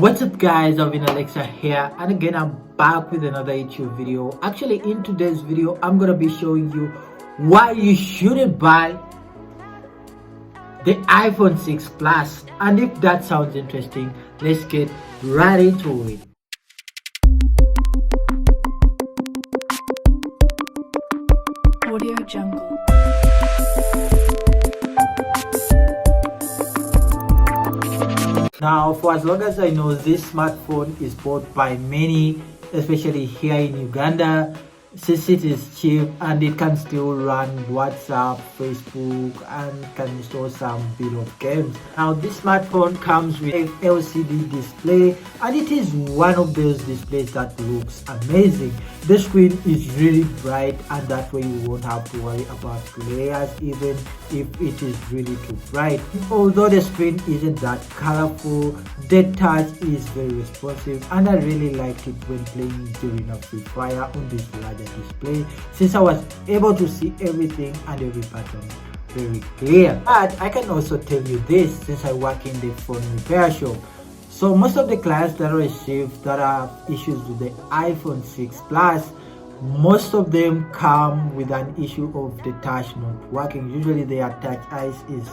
What's up guys, I've been Alexa here, and again I'm back with another YouTube video. Actually, in today's video I'm gonna be showing you why you shouldn't buy the iPhone 6 Plus. And if that sounds interesting, let's get right into it. Audio Jungle. Now, for as long as I know, this smartphone is bought by many, especially here in Uganda, since it is cheap and it can still run WhatsApp, Facebook, and can install some bit of games. Now, this smartphone comes with an LCD display, and it is one of those displays that looks amazing. The screen is really bright, and that way you won't have to worry about glares even if it is really too bright. Although the screen isn't that colorful, the touch is very responsive, and I really liked it when playing during a free fire on this larger display, since I was able to see everything and every button very clear. But I can also tell you this, since I work in the phone repair shop, so most of the clients that I receive that have issues with the iPhone 6 Plus, most of them come with an issue of the touch not working. Usually their touch eyes is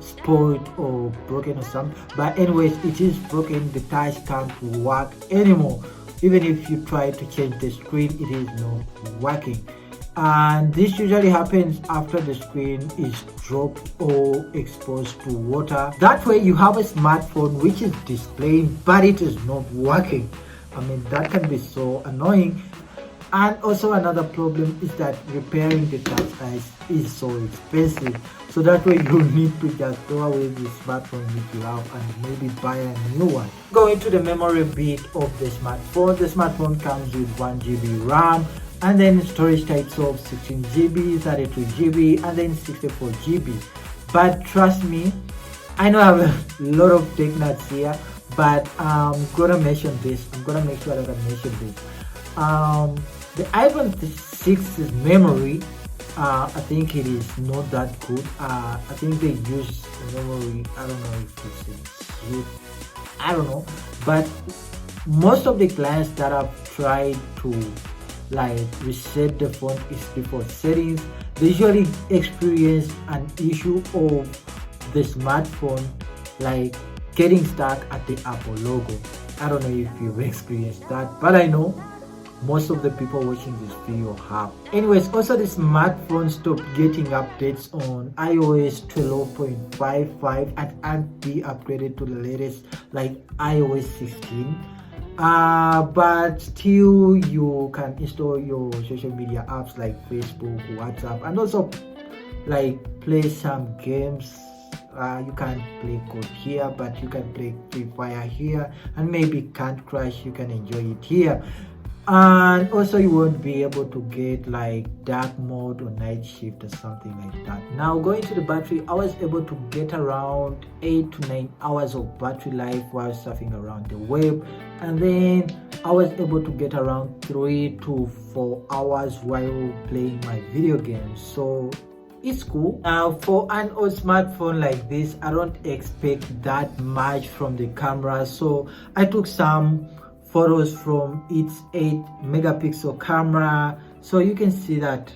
spoiled or broken or something, but anyways, it is broken. The touch can't work anymore. Even if you try to change the screen, it is not working. And this usually happens after the screen is dropped or exposed to water. That way you have a smartphone which is displaying but it is not working. I mean, that can be so annoying. And also another problem is that repairing the touch eyes is so expensive. So that way you need to just throw away the smartphone which you have and maybe buy a new one. Going to the memory bit of the smartphone comes with 1 GB RAM, and then storage types of 16 GB, 32 GB, and then 64 GB. But trust me, I know I have a lot of tech nuts here, but I'm gonna mention this. I'm gonna make sure that I mention this. The iPhone 6's memory, I think it is not that good. I think they use memory, I don't know if it's a chip, I don't know. But most of the clients that have tried to reset the phone default settings, they usually experience an issue of the smartphone getting stuck at the Apple logo. I don't know if you've experienced that, but I know most of the people watching this video have. Anyways, also the smartphone stopped getting updates on iOS 12.55 and be upgraded to the latest iOS 16. But still you can install your social media apps like Facebook, WhatsApp, and also play some games. You can't play code here, but you can play Free Fire here, and maybe Can't Crush, you can enjoy it here. And also you won't be able to get dark mode or night shift or something like that. Now, going to the battery, I was able to get around 8 to 9 hours of battery life while surfing around the web, and then I was able to get around 3 to 4 hours while playing my video games. So it's cool. Now, for an old smartphone like this, I don't expect that much from the camera, so I took some photos from its 8 megapixel camera, so you can see that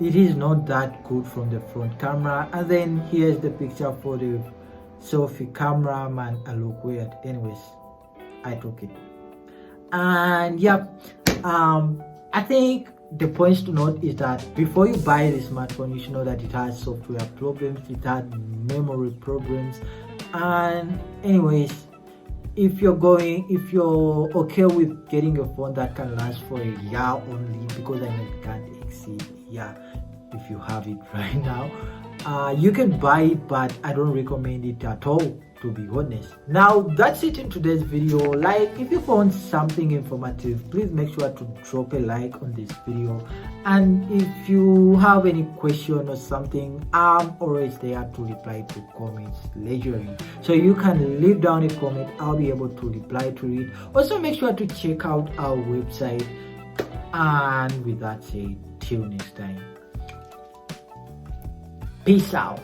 it is not that good from the front camera. And then here's the picture for the selfie camera. Man, I look weird. Anyways, I took it. And yeah, I think the points to note is that before you buy the smartphone, you should know that it has software problems, it had memory problems. And anyways, if you're okay with getting a phone that can last for a year only, because I know it can't exceed a year if you have it right now, you can buy it, but I don't recommend it at all, to be honest. Now, that's it in today's video. If you found something informative, please make sure to drop a like on this video, and if you have any question or something, I'm always there to reply to comments leisurely, so you can leave down a comment. I'll be able to reply to it. Also, make sure to check out our website, and with that said, till next time, peace out.